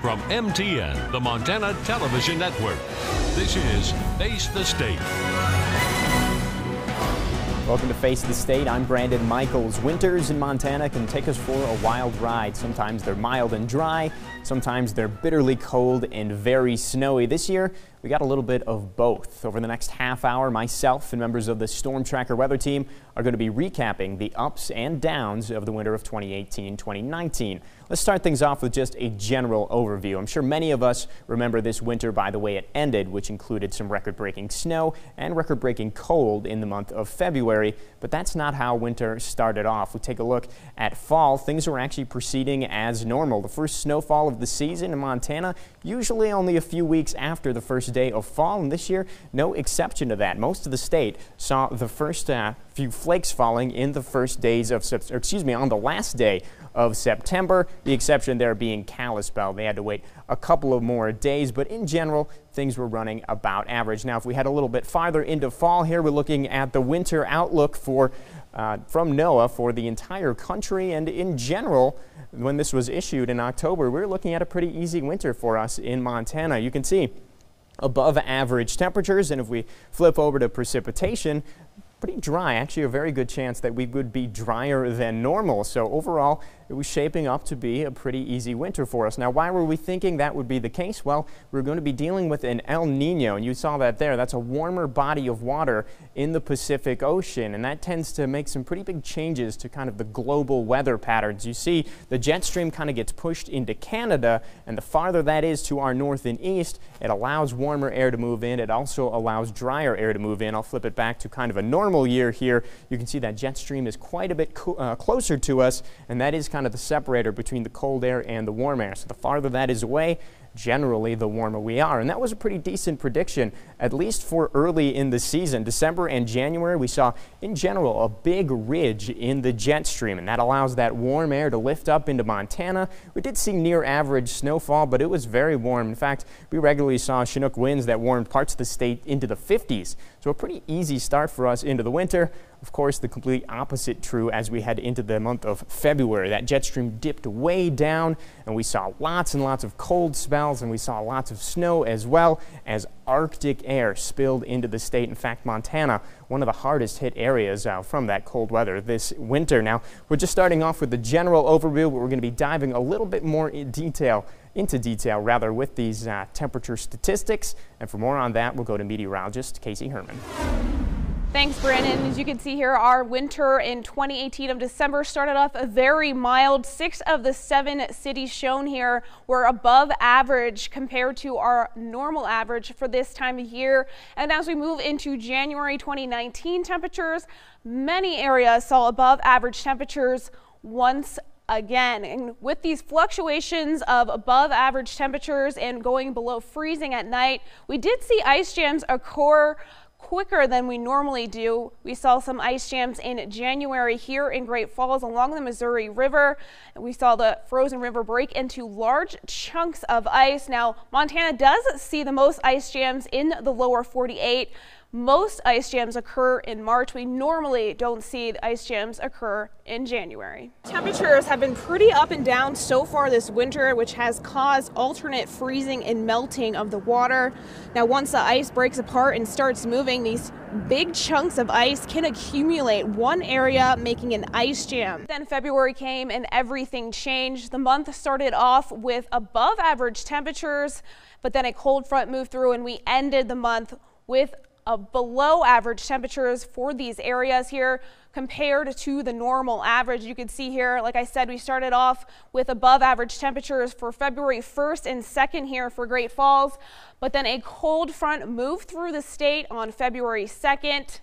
From MTN, the Montana Television Network, this is Face the State. Welcome to Face the State. I'm Brandon Michaels. Winters in Montana can take us for a wild ride. Sometimes they're mild and dry. Sometimes they're bitterly cold and very snowy. This year, we got a little bit of both. Over the next half hour, myself and members of the STORMTracker weather team are going to be recapping the ups and downs of the winter of 2018-2019. Let's start things off with just a general overview. I'm sure many of us remember this winter by the way it ended, which included some record-breaking snow and record-breaking cold in the month of February, but that's not how winter started off. We take a look at fall. Things were actually proceeding as normal. The first snowfall of the season in Montana, usually only a few weeks after the first day of fall, and this year, no exception to that. Most of the state saw the first few flakes falling in the first days of, on the last day of September. The exception there being Kalispell. They had to wait a couple of more days, but in general, things were running about average. Now, if we head a little bit farther into fall here, we're looking at the winter outlook for from NOAA for the entire country, and in general, when this was issued in October, we're looking at a pretty easy winter for us in Montana. You can see above average temperatures, and if we flip over to precipitation, pretty dry. Actually, a very good chance that we would be drier than normal. So overall, it was shaping up to be a pretty easy winter for us. Now, why were we thinking that would be the case? Well, we're going to be dealing with an El Nino, and you saw that there. That's a warmer body of water in the Pacific Ocean, and that tends to make some pretty big changes to kind of the global weather patterns. You see, the jet stream kind of gets pushed into Canada, and the farther that is to our north and east, it allows warmer air to move in. It also allows drier air to move in. I'll flip it back to kind of a normal year here. You can see that jet stream is quite a bit closer to us, and that is kind of the separator between the cold air and the warm air. So the farther that is away, generally the warmer we are. And that was a pretty decent prediction, at least for early in the season. December and January, we saw in general a big ridge in the jet stream, and that allows that warm air to lift up into Montana. We did see near average snowfall, but it was very warm. In fact, we regularly saw Chinook winds that warmed parts of the state into the 50s. So a pretty easy start for us into the winter. Of course, the complete opposite true as we head into the month of February. That jet stream dipped way down, and we saw lots and lots of cold spells, and we saw lots of snow as well as Arctic air spilled into the state. In fact, Montana, one of the hardest hit areas from that cold weather this winter. Now, we're just starting off with the general overview, but we're going to be diving a little bit more into detail with these temperature statistics. And for more on that, we'll go to meteorologist Casey Herman. Thanks, Brandon. As you can see here, our winter in 2018 of December started off very mild. 6 of the 7 cities shown here were above average compared to our normal average for this time of year. And as we move into January 2019 temperatures, many areas saw above average temperatures once again. And with these fluctuations of above average temperatures and going below freezing at night, we did see ice jams occur quicker than we normally do. We saw some ice jams in January here in Great Falls along the Missouri River. We saw the frozen river break into large chunks of ice. Now, Montana does see the most ice jams in the lower 48. Most ice jams occur in March. We normally don't see the ice jams occur in January. Temperatures have been pretty up and down so far this winter, which has caused alternate freezing and melting of the water. Now, once the ice breaks apart and starts moving, these big chunks of ice can accumulate one area, making an ice jam. Then February came and everything changed. The month started off with above average temperatures, but then a cold front moved through and we ended the month with below average temperatures for these areas here compared to the normal average. You can see here, like I said, we started off with above average temperatures for February 1st and 2nd here for Great Falls, but then a cold front moved through the state on February 2nd.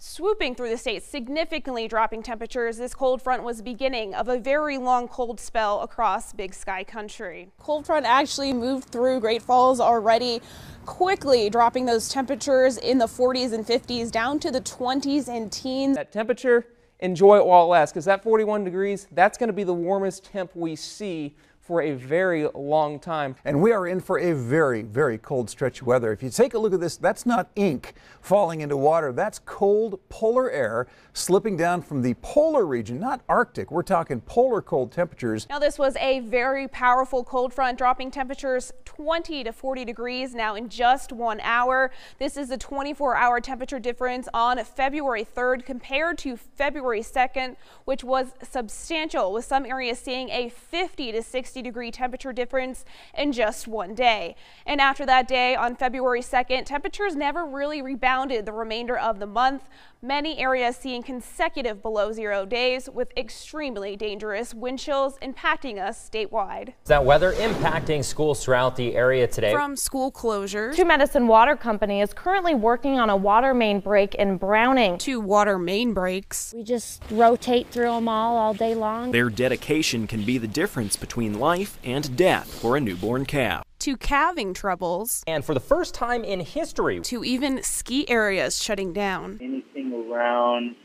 Swooping through the state, significantly dropping temperatures. This cold front was the beginning of a very long cold spell across Big Sky country. Cold front actually moved through Great Falls already, quickly dropping those temperatures in the 40s and 50s down to the 20s and teens. That temperature, enjoy it while it lasts, because that 41 degrees, that's going to be the warmest temp we see for a very long time. And we are in for a very, very cold stretch of weather. If you take a look at this, that's not ink falling into water. That's cold polar air slipping down from the polar region, not Arctic. We're talking polar cold temperatures. Now, this was a very powerful cold front, dropping temperatures 20 to 40 degrees now in just 1 hour. This is the 24-hour temperature difference on February 3rd compared to February 2nd, which was substantial, with some areas seeing a 50 to 60 degree temperature difference in just one day. And after that day on February 2nd, temperatures never really rebounded the remainder of the month. Many areas seeing consecutive below zero days with extremely dangerous wind chills impacting us statewide. That weather impacting schools throughout the area today. From school closures. Two Medicine Water Company is currently working on a water main break in Browning. To water main breaks. We just rotate through them all day long. Their dedication can be the difference between life and death for a newborn calf. To calving troubles. And for the first time in history. To even ski areas shutting down. Anything around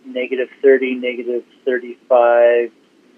-30, -35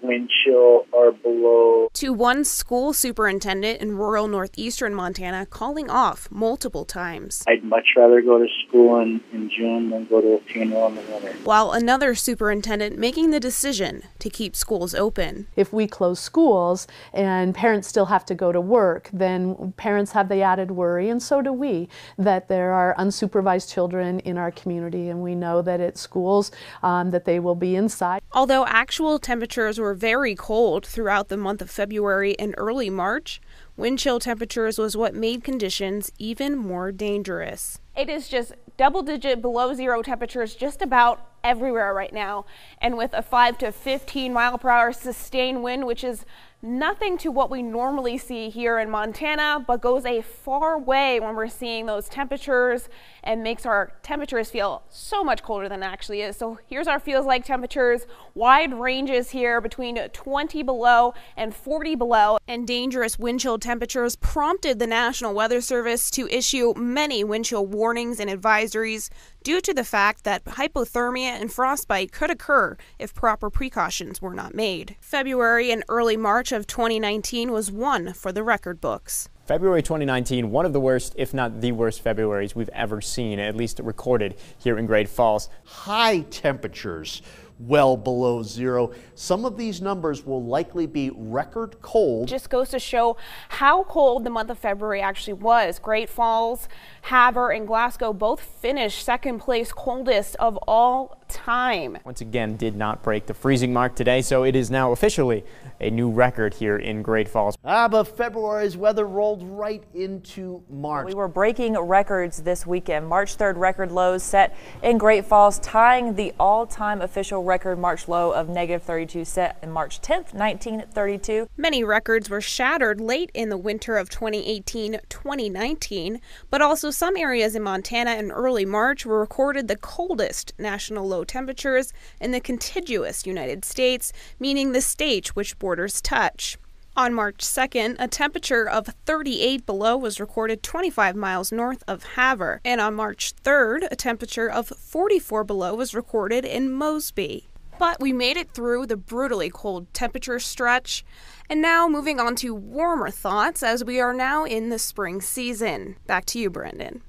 wind chill or below. To one school superintendent in rural northeastern Montana calling off multiple times. I'd much rather go to school in June than go to a funeral in the winter. While another superintendent making the decision to keep schools open. If we close schools and parents still have to go to work, then parents have the added worry, and so do we, that there are unsupervised children in our community, and we know that at schools that they will be inside. Although actual temperatures were very cold throughout the month of February and early March, wind chill temperatures was what made conditions even more dangerous. It is just double-digit below zero temperatures just about everywhere right now, and with a 5 to 15 mile per hour sustained wind, which is nothing to what we normally see here in Montana, but goes a far way when we're seeing those temperatures and makes our temperatures feel so much colder than it actually is. So here's our feels like temperatures, wide ranges here between 20 below and 40 below, and dangerous wind chill temperatures prompted the National Weather Service to issue many wind chill warnings and advisories due to the fact that hypothermia and frostbite could occur if proper precautions were not made. February and early March of 2019 was one for the record books. February 2019, one of the worst, if not the worst Februaries we've ever seen, at least recorded here in Great Falls. High temperatures, well below zero. Some of these numbers will likely be record cold. Just goes to show how cold the month of February actually was. Great Falls, Havre, and Glasgow both finished second place coldest of all time. Once again, did not break the freezing mark today, so it is now officially a new record here in Great Falls. But February's weather rolled right into March. We were breaking records this weekend. March 3rd record lows set in Great Falls, tying the all-time official record March low of -32 set in March 10th, 1932. Many records were shattered late in the winter of 2018-2019, but also some areas in Montana in early March were recorded the coldest national low temperatures in the contiguous United States, meaning the state which borders touch. On March 2nd, a temperature of 38 below was recorded 25 miles north of Havre, and on March 3rd, a temperature of 44 below was recorded in Mosby. But we made it through the brutally cold temperature stretch, and now moving on to warmer thoughts as we are now in the spring season. Back to you, Brendan.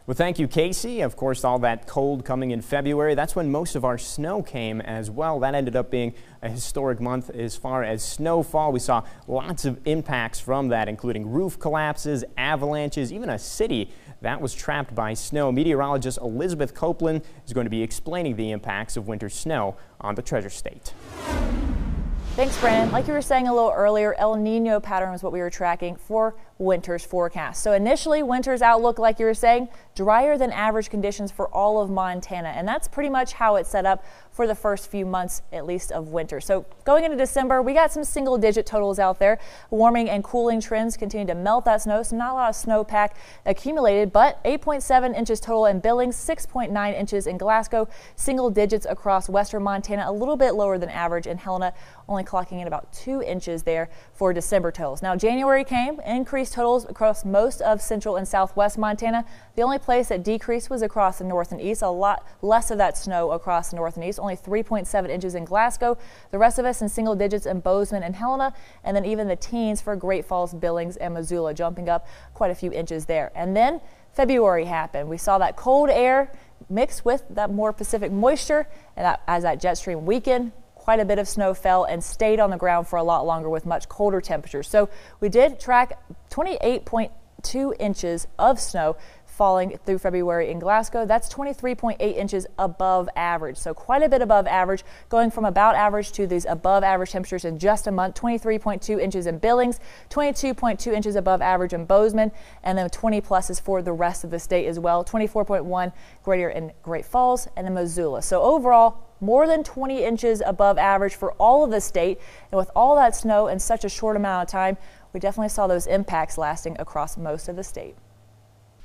Well, thank you, Casey. Of course, all that cold coming in February, that's when most of our snow came as well. That ended up being a historic month as far as snowfall. We saw lots of impacts from that, including roof collapses, avalanches, even a city that was trapped by snow. Meteorologist Elizabeth Copeland is going to be explaining the impacts of winter snow on the Treasure State. Thanks, Brandon. Like you were saying a little earlier, El Nino pattern was what we were tracking for winter's forecast. So initially, winter's outlook, like you were saying, drier than average conditions for all of Montana. And that's pretty much how it's set up for the first few months, at least, of winter. So going into December, we got some single-digit totals out there. Warming and cooling trends continue to melt that snow, so not a lot of snowpack accumulated, but 8.7 inches total in Billings, 6.9 inches in Glasgow, single digits across western Montana, a little bit lower than average in Helena, only clocking in about 2 inches there for December totals. Now, January came, increased totals across most of central and southwest Montana. The only place that decreased was across the north and east, a lot less of that snow across the north and east, only 3.7 inches in Glasgow. The rest of us in single digits in Bozeman and Helena, and then even the teens for Great Falls, Billings, and Missoula, jumping up quite a few inches there. And then February happened. We saw that cold air mixed with that more Pacific moisture, and as that jet stream weakened, quite a bit of snow fell and stayed on the ground for a lot longer with much colder temperatures. So we did track 28.2 inches of snow falling through February in Glasgow. That's 23.8 inches above average. So quite a bit above average, going from about average to these above average temperatures in just a month. 23.2 inches in Billings, 22.2 inches above average in Bozeman, and then 20 pluses for the rest of the state as well. 24.1 greater in Great Falls and in Missoula. So overall, more than 20 inches above average for all of the state. And with all that snow in such a short amount of time, we definitely saw those impacts lasting across most of the state.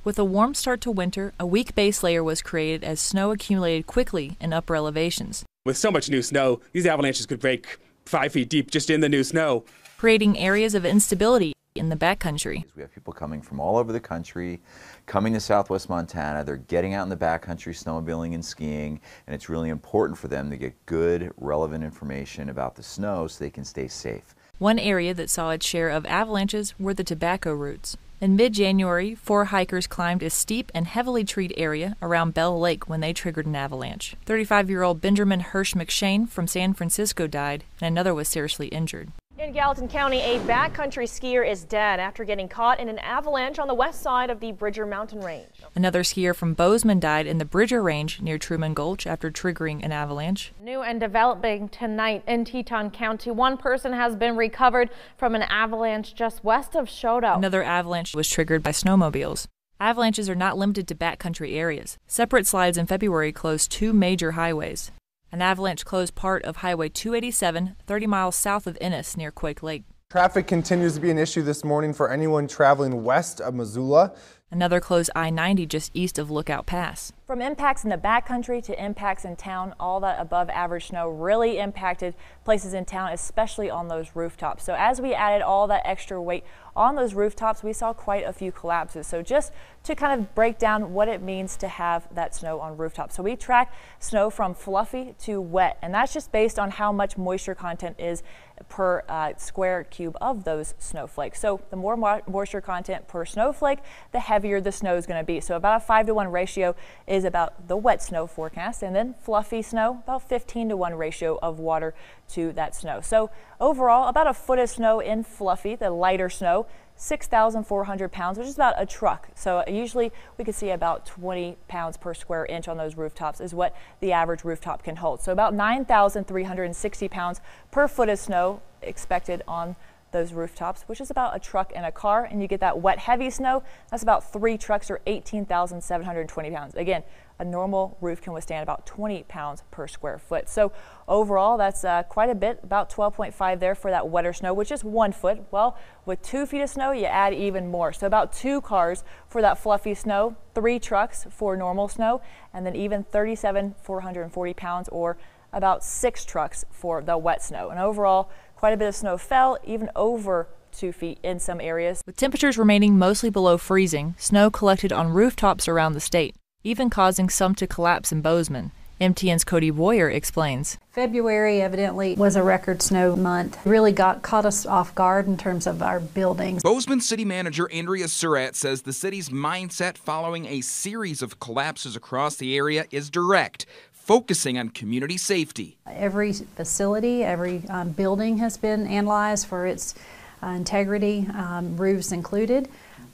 With a warm start to winter, a weak base layer was created as snow accumulated quickly in upper elevations. With so much new snow, these avalanches could break 5 feet deep just in the new snow, creating areas of instability in the backcountry. We have people coming from all over the country, coming to southwest Montana. They're getting out in the backcountry snowmobiling and skiing, and it's really important for them to get good, relevant information about the snow so they can stay safe. One area that saw its share of avalanches were the tobacco roots. In mid-January, 4 hikers climbed a steep and heavily treed area around Bell Lake when they triggered an avalanche. 35-year-old Benjamin Hirsch McShane from San Francisco died, and another was seriously injured. In Gallatin County, a backcountry skier is dead after getting caught in an avalanche on the west side of the Bridger Mountain Range. Another skier from Bozeman died in the Bridger Range near Truman Gulch after triggering an avalanche. New and developing tonight in Teton County, one person has been recovered from an avalanche just west of Shodo. Another avalanche was triggered by snowmobiles. Avalanches are not limited to backcountry areas. Separate slides in February closed 2 major highways. An avalanche closed part of Highway 287, 30 miles south of Ennis near Quake Lake. Traffic continues to be an issue this morning for anyone traveling west of Missoula. Another closed I-90 just east of Lookout Pass. From impacts in the backcountry to impacts in town, all that above average snow really impacted places in town, especially on those rooftops. So as we added all that extra weight on those rooftops, we saw quite a few collapses. So just to kind of break down what it means to have that snow on rooftops. So we track snow from fluffy to wet, and that's just based on how much moisture content is per square cube of those snowflakes. So the more moisture content per snowflake, the heavier the snow is going to be. So about a 5-to-1 ratio is about the wet snow forecast, and then fluffy snow, about 15-to-1 ratio of water to that snow. So overall, about a foot of snow in fluffy, the lighter snow, 6,400 pounds, which is about a truck. So usually we could see about 20 pounds per square inch on those rooftops is what the average rooftop can hold. So about 9,360 pounds per foot of snow expected on those rooftops, which is about a truck and a car. And you get that wet heavy snow, that's about 3 trucks or 18,720 pounds. Again, a normal roof can withstand about 20 pounds per square foot. So overall, that's quite a bit, about 12.5 there for that wetter snow, which is 1 foot. Well, with 2 feet of snow, you add even more. So about 2 cars for that fluffy snow, 3 trucks for normal snow, and then even 37,440 pounds or about 6 trucks for the wet snow. And overall, quite a bit of snow fell, even over 2 feet in some areas. With temperatures remaining mostly below freezing, snow collected on rooftops around the state, even causing some to collapse in Bozeman. MTN's Cody Boyer explains. February evidently was a record snow month. Really caught us off guard in terms of our buildings. Bozeman City Manager Andrea Surratt says the city's mindset following a series of collapses across the area is direct, focusing on community safety. Every facility, every building has been analyzed for its integrity, roofs included.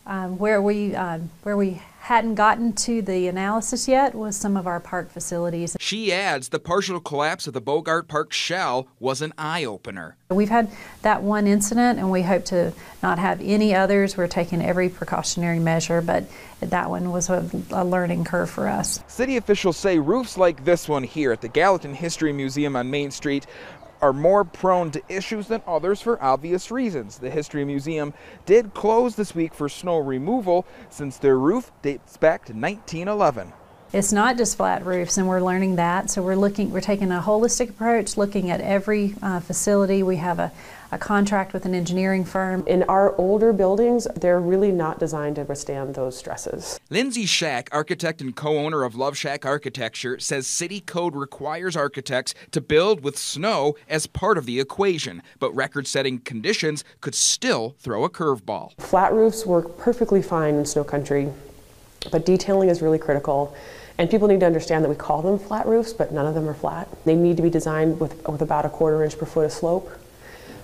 Where we hadn't gotten to the analysis yet was some of our park facilities. She adds the partial collapse of the Bogart Park shell was an eye-opener. We've had that one incident and we hope to not have any others. We're taking every precautionary measure, but that one was a learning curve for us. City officials say roofs like this one here at the Gallatin History Museum on Main Street are more prone to issues than others for obvious reasons. The History Museum did close this week for snow removal since their roof dates back to 1911. It's not just flat roofs, and we're learning that. So we're taking a holistic approach, looking at every facility. We have a a contract with an engineering firm. In our older buildings, they're really not designed to withstand those stresses. Lindsay Shack, architect and co-owner of Love Shack Architecture, says city code requires architects to build with snow as part of the equation, but record-setting conditions could still throw a curveball. Flat roofs work perfectly fine in snow country, but detailing is really critical. And people need to understand that we call them flat roofs, but none of them are flat. They need to be designed with about 1/4 inch per foot of slope.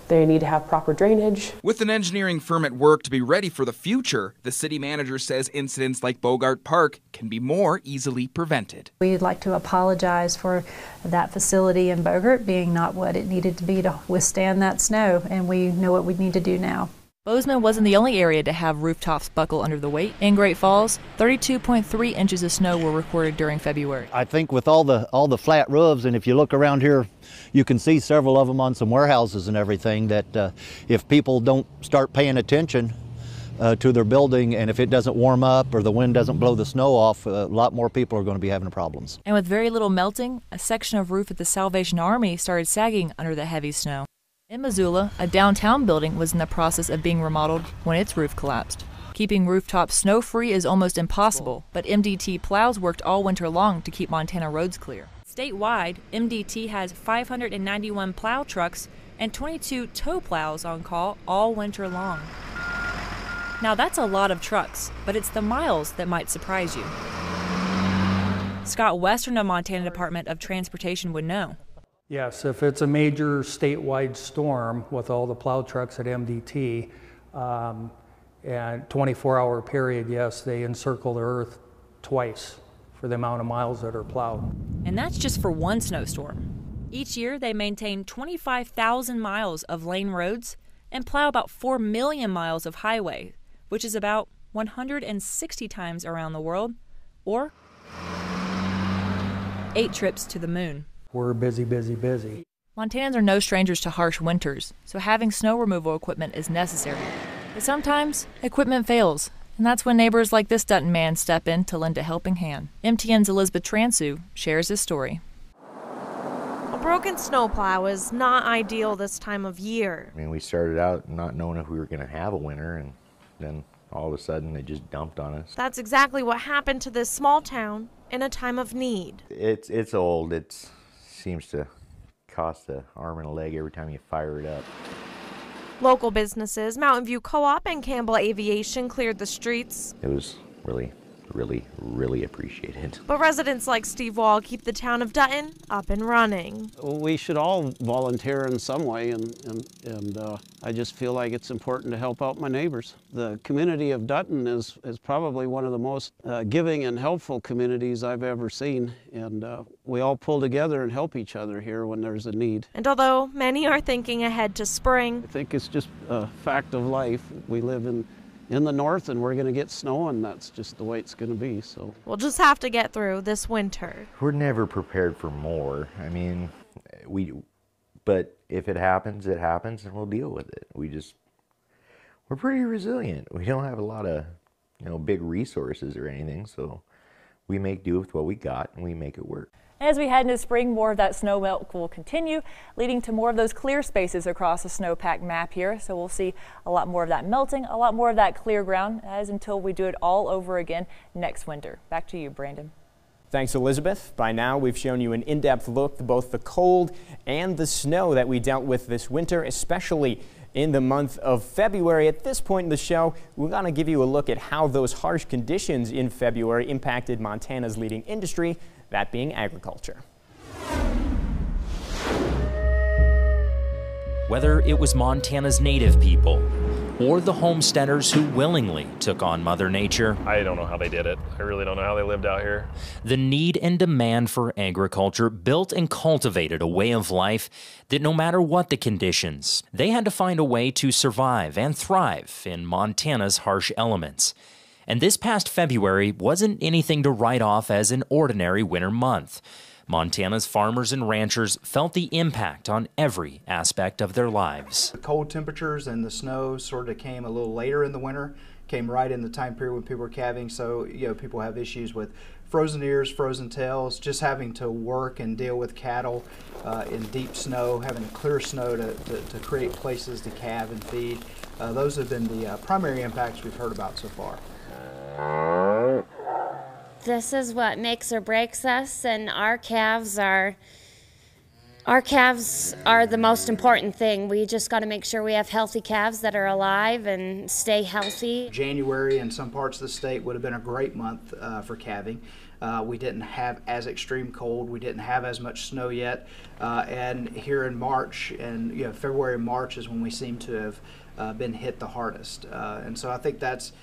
They need to have proper drainage. With an engineering firm at work to be ready for the future, the city manager says incidents like Bogart Park can be more easily prevented. We'd like to apologize for that facility in Bogart being not what it needed to be to withstand that snow, and we know what we need to do now. Bozeman wasn't the only area to have rooftops buckle under the weight. In Great Falls, 32.3 inches of snow were recorded during February. I think with all the flat roofs, and if you look around here, you can see several of them on some warehouses and everything, that if people don't start paying attention to their building, and if it doesn't warm up or the wind doesn't blow the snow off, a lot more people are going to be having problems. And with very little melting, a section of roof at the Salvation Army started sagging under the heavy snow. In Missoula, a downtown building was in the process of being remodeled when its roof collapsed. Keeping rooftops snow-free is almost impossible, but MDT plows worked all winter long to keep Montana roads clear. Statewide, MDT has 591 plow trucks and 22 tow plows on call all winter long. Now that's a lot of trucks, but it's the miles that might surprise you. Scott West from the Montana Department of Transportation would know. Yes, if it's a major statewide storm with all the plow trucks at MDT, and 24-hour period, yes, they encircle the earth twice for the amount of miles that are plowed. And that's just for one snowstorm. Each year, they maintain 25,000 miles of lane roads and plow about 4 million miles of highway, which is about 160 times around the world, or 8 trips to the moon. We're busy, busy, busy. Montanans are no strangers to harsh winters, so having snow removal equipment is necessary. But sometimes, equipment fails, and that's when neighbors like this Dutton man step in to lend a helping hand. MTN's Elizabeth Transu shares his story. A broken snowplow is not ideal this time of year. I mean, we started out not knowing if we were going to have a winter, and then all of a sudden it just dumped on us. That's exactly what happened to this small town in a time of need. It's old. It seems to cost an arm and a leg every time you fire it up. Local businesses, Mountain View Co-op and Campbell Aviation cleared the streets. It was really appreciated. But residents like Steve Wall keep the town of Dutton up and running. We should all volunteer in some way, and I just feel like it's important to help out my neighbors. The community of Dutton is probably one of the most giving and helpful communities I've ever seen, and we all pull together and help each other here when there's a need. And although many are thinking ahead to spring, I think it's just a fact of life. We live in the north, and we're going to get snow, and that's just the way it's going to be. So we'll just have to get through this winter. We're never prepared for more. I mean, but if it happens, and we'll deal with it. We're pretty resilient. We don't have a lot of, big resources or anything, so we make do with what we got, and we make it work. As we head into spring, more of that snow melt will continue, leading to more of those clear spaces across the SNOWPACK map here. So we'll see a lot more of that melting, a lot more of that clear ground, as until we do it all over again next winter. Back to you, Brandon. Thanks, Elizabeth. By now, we've shown you an in-depth look at both the cold and the snow that we dealt with this winter, especially in the month of February. At this point in the show, we're going to give you a look at how those harsh conditions in February impacted Montana's leading industry, that being agriculture. Whether it was Montana's native people or the homesteaders who willingly took on Mother Nature, I don't know how they did it. I really don't know how they lived out here. The need and demand for agriculture built and cultivated a way of life that no matter what the conditions, they had to find a way to survive and thrive in Montana's harsh elements. And this past February wasn't anything to write off as an ordinary winter month. Montana's farmers and ranchers felt the impact on every aspect of their lives. The cold temperatures and the snow sort of came a little later in the winter, came right in the time period when people were calving, so people have issues with frozen ears, frozen tails, just having to work and deal with cattle in deep snow, having to clear snow to create places to calve and feed. Those have been the primary impacts we've heard about so far. This is what makes or breaks us, and our calves are the most important thing. We just got to make sure we have healthy calves that are alive and stay healthy. January in some parts of the state would have been a great month for calving. We didn't have as extreme cold. We didn't have as much snow yet. And here in March, and February and March is when we seem to have been hit the hardest. And so I think that's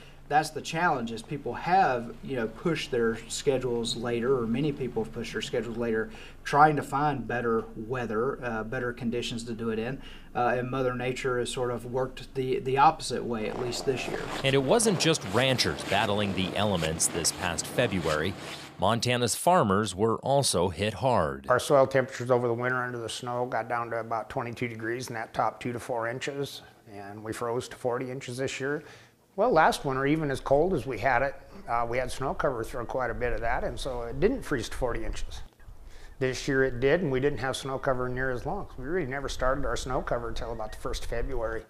the challenge, is people have pushed their schedules later, or many people have pushed their schedules later, trying to find better weather, better conditions to do it in. And Mother Nature has sort of worked the opposite way, at least this year. And it wasn't just ranchers battling the elements this past February. Montana's farmers were also hit hard. Our soil temperatures over the winter under the snow got down to about 22 degrees in that top 2 to 4 inches, and we froze to 40 inches this year. Well, last winter, even as cold as we had snow cover through quite a bit of that, and so it didn't freeze to 40 inches. This year it did, and we didn't have snow cover near as long. We really never started our snow cover until about the 1st of February.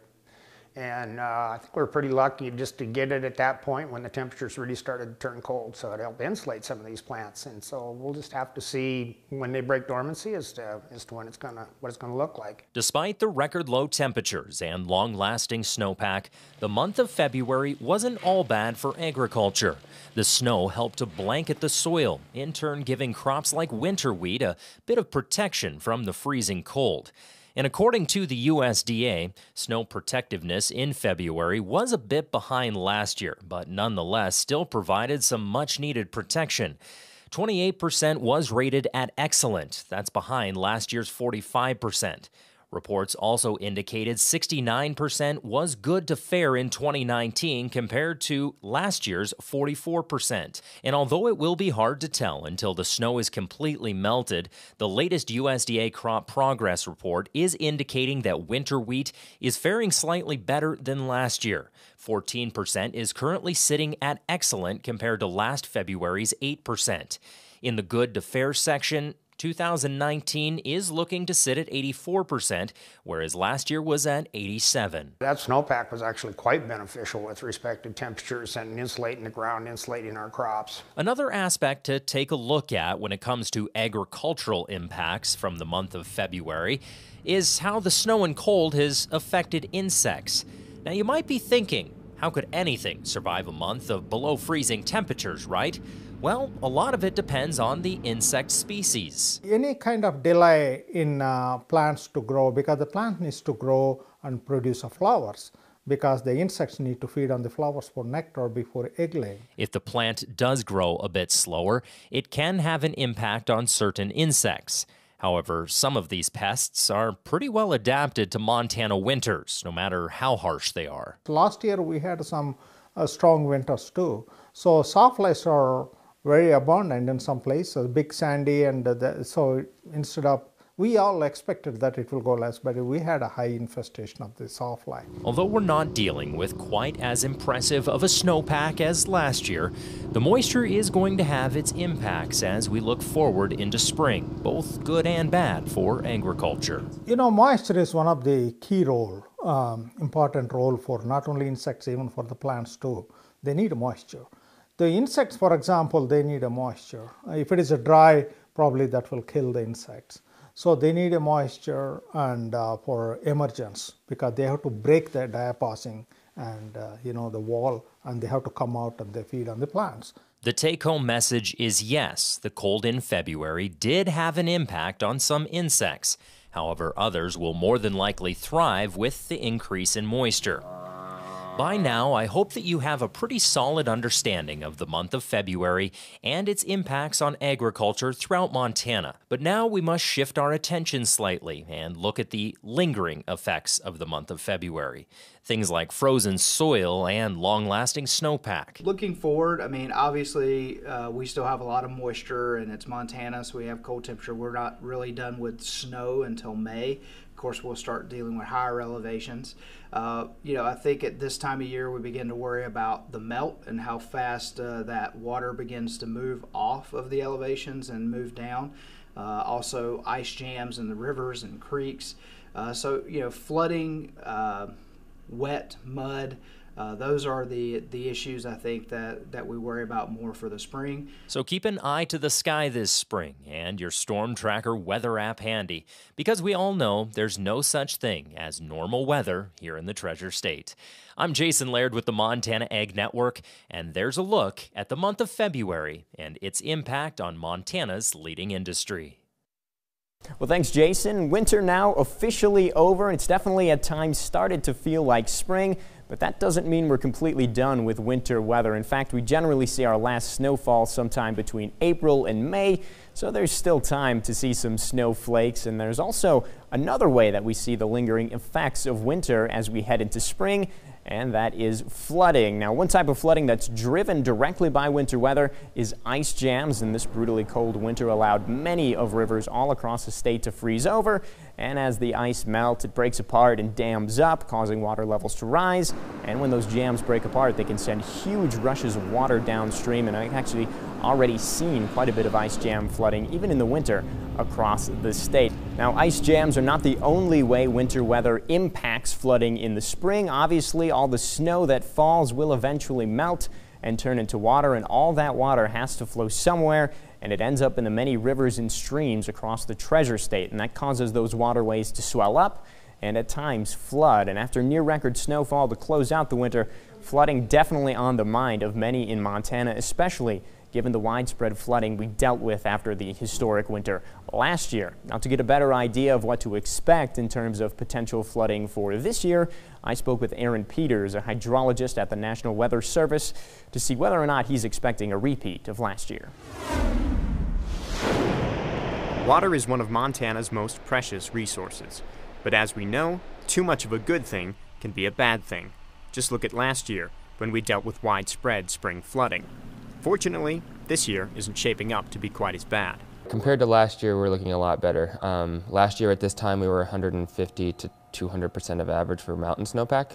And I think we're pretty lucky just to get it at that point when the temperatures really started to turn cold, so it helped insulate some of these plants. And so we'll just have to see when they break dormancy as to what it's gonna look like. Despite the record low temperatures and long-lasting snowpack, the month of February wasn't all bad for agriculture. The snow helped to blanket the soil, in turn giving crops like winter wheat a bit of protection from the freezing cold. And according to the USDA, snow protectiveness in February was a bit behind last year, but nonetheless still provided some much-needed protection. 28% was rated at excellent. That's behind last year's 45%. Reports also indicated 69% was good to fair in 2019 compared to last year's 44%. And although it will be hard to tell until the snow is completely melted, the latest USDA crop progress report is indicating that winter wheat is faring slightly better than last year. 14% is currently sitting at excellent compared to last February's 8%. In the good to fair section, 2019 is looking to sit at 84%, whereas last year was at 87%. That snowpack was actually quite beneficial with respect to temperatures and insulating the ground, insulating our crops. Another aspect to take a look at when it comes to agricultural impacts from the month of February is how the snow and cold has affected insects. Now you might be thinking, how could anything survive a month of below freezing temperatures, right? Well, a lot of it depends on the insect species. Any kind of delay in plants to grow, because the plant needs to grow and produce flowers, because the insects need to feed on the flowers for nectar before egg laying. If the plant does grow a bit slower, it can have an impact on certain insects. However, some of these pests are pretty well adapted to Montana winters, no matter how harsh they are. Last year we had some strong winters too. So sawflies are very abundant in some places, big sandy, and so instead of, we all expected that it will go less, but we had a high infestation of the sawfly. Although we're not dealing with quite as impressive of a snowpack as last year, the moisture is going to have its impacts as we look forward into spring, both good and bad for agriculture. You know, moisture is one of the key important role for not only insects, even for the plants too. They need moisture. The insects, for example, they need a moisture. If it is a dry, probably that will kill the insects. So they need a moisture and for emergence, because they have to break their diapassing and the wall, and they have to come out and they feed on the plants. The take-home message is yes, the cold in February did have an impact on some insects. However, others will more than likely thrive with the increase in moisture. By now, I hope that you have a pretty solid understanding of the month of February and its impacts on agriculture throughout Montana. But now we must shift our attention slightly and look at the lingering effects of the month of February. Things like frozen soil and long-lasting snowpack. Looking forward, I mean, obviously we still have a lot of moisture, and it's Montana, so we have cold temperature. We're not really done with snow until May. course, we'll start dealing with higher elevations. I think at this time of year we begin to worry about the melt and how fast that water begins to move off of the elevations and move down. Also ice jams in the rivers and creeks. Flooding, wet, mud, those are the issues I think that we worry about more for the spring. So keep an eye to the sky this spring and your STORMTracker weather app handy, because we all know there's no such thing as normal weather here in the Treasure State. I'm Jason Laird with the Montana Ag Network, and there's a look at the month of February and its impact on Montana's leading industry. Well, thanks, Jason. Winter now officially over. It's definitely at times started to feel like spring, but that doesn't mean we're completely done with winter weather. In fact, we generally see our last snowfall sometime between April and May, so there's still time to see some snowflakes. And there's also another way that we see the lingering effects of winter as we head into spring, and that is flooding. Now, one type of flooding that's driven directly by winter weather is ice jams, and this brutally cold winter allowed many of rivers all across the state to freeze over, and as the ice melts, it breaks apart and dams up, causing water levels to rise. And when those jams break apart, they can send huge rushes of water downstream, and I've actually already seen quite a bit of ice jam flooding, even in the winter, across the state. Now, ice jams are not the only way winter weather impacts flooding in the spring. Obviously, all the snow that falls will eventually melt and turn into water, and all that water has to flow somewhere, and it ends up in the many rivers and streams across the Treasure State, and that causes those waterways to swell up and at times flood. And after near-record snowfall to close out the winter, flooding definitely on the mind of many in Montana, especially given the widespread flooding we dealt with after the historic winter last year. Now, to get a better idea of what to expect in terms of potential flooding for this year, I spoke with Aaron Peters, a hydrologist at the National Weather Service, to see whether or not he's expecting a repeat of last year. Water is one of Montana's most precious resources, but as we know, too much of a good thing can be a bad thing. Just look at last year, when we dealt with widespread spring flooding. Fortunately, this year isn't shaping up to be quite as bad. Compared to last year, we're looking a lot better. Last year at this time, we were 150 to 200% of average for mountain snowpack.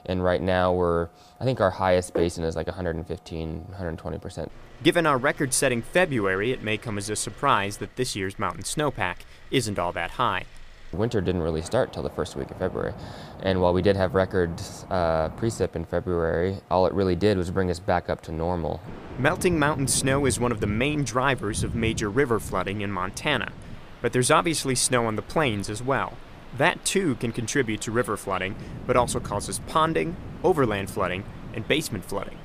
And right now, I think our highest basin is like 115, 120%. Given our record-setting February, it may come as a surprise that this year's mountain snowpack isn't all that high. Winter didn't really start till the first week of February. And while we did have record precip in February, all it really did was bring us back up to normal. Melting mountain snow is one of the main drivers of major river flooding in Montana. But there's obviously snow on the plains as well. That too can contribute to river flooding, but also causes ponding, overland flooding, and basement flooding.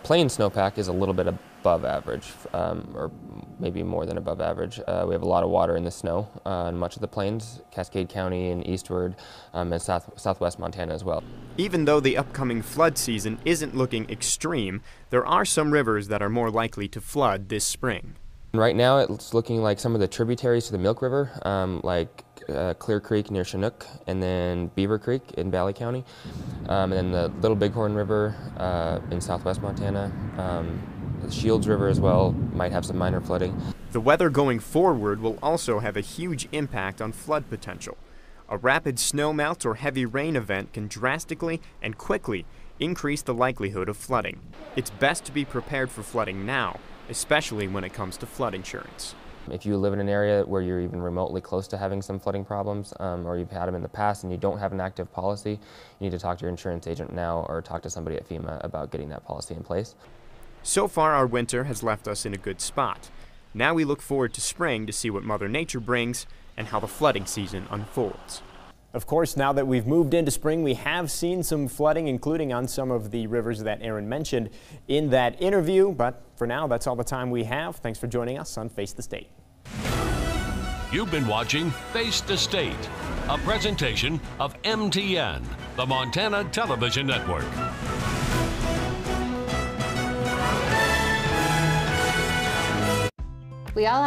Plain snowpack is a little bit above average, or maybe more than above average. We have a lot of water in the snow in much of the plains, Cascade County and eastward, and southwest Montana as well. Even though the upcoming flood season isn't looking extreme, there are some rivers that are more likely to flood this spring. Right now it's looking like some of the tributaries to the Milk River, like Clear Creek near Chinook, and then Beaver Creek in Valley County, and then the Little Bighorn River in southwest Montana. The Shields River as well might have some minor flooding. The weather going forward will also have a huge impact on flood potential. A rapid snowmelt or heavy rain event can drastically and quickly increase the likelihood of flooding. It's best to be prepared for flooding now, especially when it comes to flood insurance. If you live in an area where you're even remotely close to having some flooding problems, or you've had them in the past and you don't have an active policy, you need to talk to your insurance agent now or talk to somebody at FEMA about getting that policy in place. So far, our winter has left us in a good spot. Now we look forward to spring to see what Mother Nature brings and how the flooding season unfolds. Of course, now that we've moved into spring, we have seen some flooding, including on some of the rivers that Aaron mentioned in that interview. But for now, that's all the time we have. Thanks for joining us on Face the State. You've been watching Face the State, a presentation of MTN, the Montana Television Network. We all have